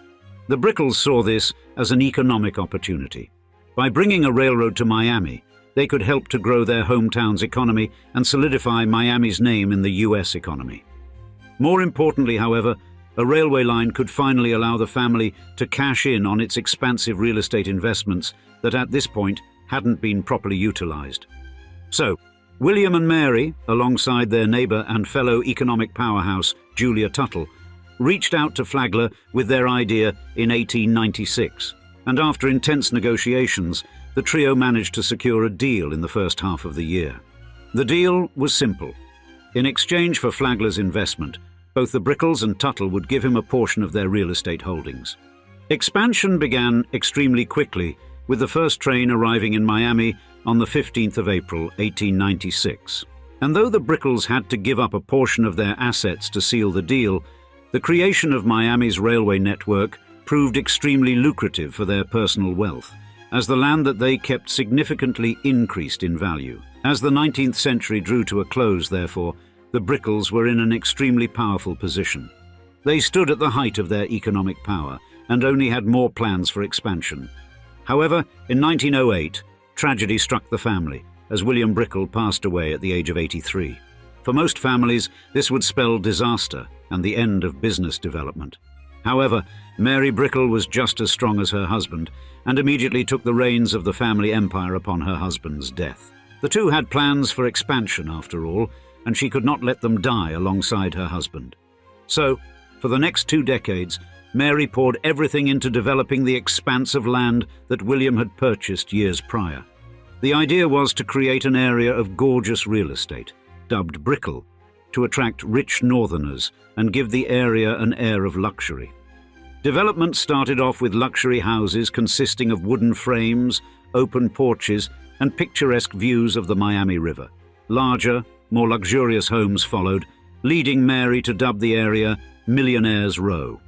The Brickells saw this as an economic opportunity. By bringing a railroad to Miami, they could help to grow their hometown's economy and solidify Miami's name in the U.S. economy. More importantly, however, a railway line could finally allow the family to cash in on its expansive real estate investments that at this point hadn't been properly utilized. So, William and Mary, alongside their neighbor and fellow economic powerhouse, Julia Tuttle, reached out to Flagler with their idea in 1896, and after intense negotiations, the trio managed to secure a deal in the first half of the year. The deal was simple. In exchange for Flagler's investment, both the Brickells and Tuttle would give him a portion of their real estate holdings. Expansion began extremely quickly, with the first train arriving in Miami on the 15th of April, 1896. And though the Brickells had to give up a portion of their assets to seal the deal, the creation of Miami's railway network proved extremely lucrative for their personal wealth, as the land that they kept significantly increased in value. As the 19th century drew to a close, therefore, the Brickells were in an extremely powerful position. They stood at the height of their economic power and only had more plans for expansion. However, in 1908, tragedy struck the family as William Brickell passed away at the age of 83. For most families, this would spell disaster and the end of business development. However, Mary Brickell was just as strong as her husband and immediately took the reins of the family empire upon her husband's death. The two had plans for expansion, after all, and she could not let them die alongside her husband. So, for the next 2 decades, Mary poured everything into developing the expanse of land that William had purchased years prior. The idea was to create an area of gorgeous real estate, dubbed Brickell, to attract rich northerners and give the area an air of luxury. Development started off with luxury houses consisting of wooden frames, open porches, and picturesque views of the Miami River. Larger, more luxurious homes followed, leading Mary to dub the area Millionaire's Row.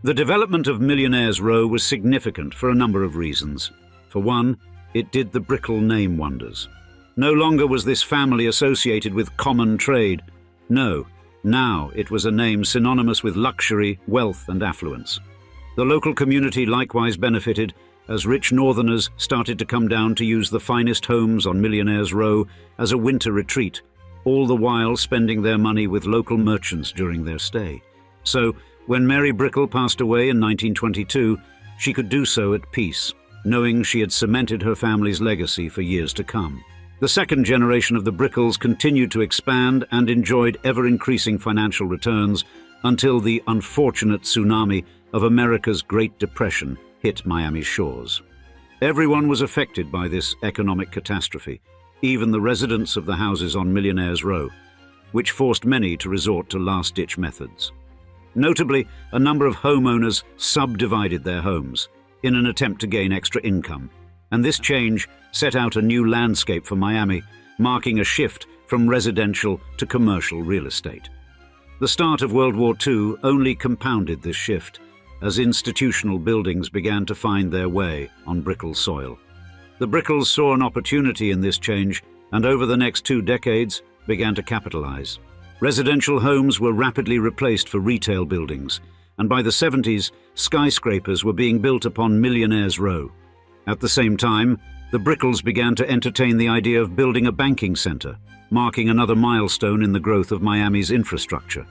The development of Millionaire's Row was significant for a number of reasons. For one, it did the Brickell name wonders. No longer was this family associated with common trade. No, now it was a name synonymous with luxury, wealth, and affluence. The local community likewise benefited, as rich northerners started to come down to use the finest homes on Millionaires' Row as a winter retreat, all the while spending their money with local merchants during their stay. So, when Mary Brickell passed away in 1922, she could do so at peace, knowing she had cemented her family's legacy for years to come. The second generation of the Brickells continued to expand and enjoyed ever-increasing financial returns until the unfortunate tsunami of America's Great Depression hit Miami's shores. Everyone was affected by this economic catastrophe, even the residents of the houses on Millionaires' Row, which forced many to resort to last-ditch methods. Notably, a number of homeowners subdivided their homes in an attempt to gain extra income, and this change set out a new landscape for Miami, marking a shift from residential to commercial real estate. The start of World War II only compounded this shift, as institutional buildings began to find their way on Brickell soil. The Brickells saw an opportunity in this change, and over the next 2 decades began to capitalize. Residential homes were rapidly replaced for retail buildings, and by the 70s, skyscrapers were being built upon Millionaires' Row. At the same time, the Brickells began to entertain the idea of building a banking center, marking another milestone in the growth of Miami's infrastructure.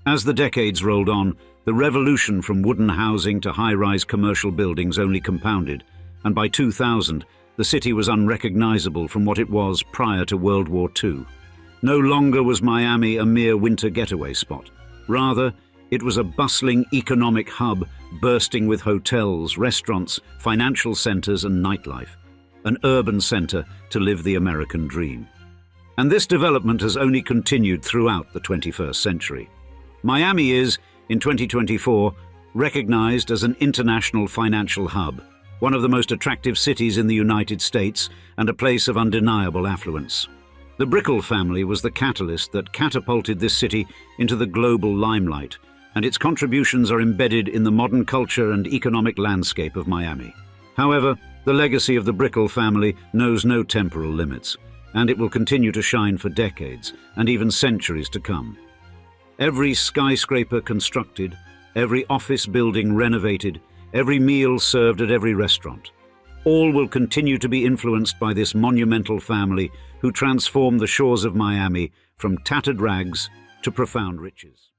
As the decades rolled on, the revolution from wooden housing to high-rise commercial buildings only compounded, and by 2000, the city was unrecognizable from what it was prior to World War II. No longer was Miami a mere winter getaway spot. Rather, it was a bustling economic hub bursting with hotels, restaurants, financial centers, and nightlife, an urban center to live the American dream. And this development has only continued throughout the 21st century. Miami is, in 2024, recognized as an international financial hub, one of the most attractive cities in the United States and a place of undeniable affluence. The Brickell family was the catalyst that catapulted this city into the global limelight, and its contributions are embedded in the modern culture and economic landscape of Miami. However, the legacy of the Brickell family knows no temporal limits, and it will continue to shine for decades and even centuries to come. Every skyscraper constructed, every office building renovated, every meal served at every restaurant, all will continue to be influenced by this monumental family who transformed the shores of Miami from tattered rags to profound riches.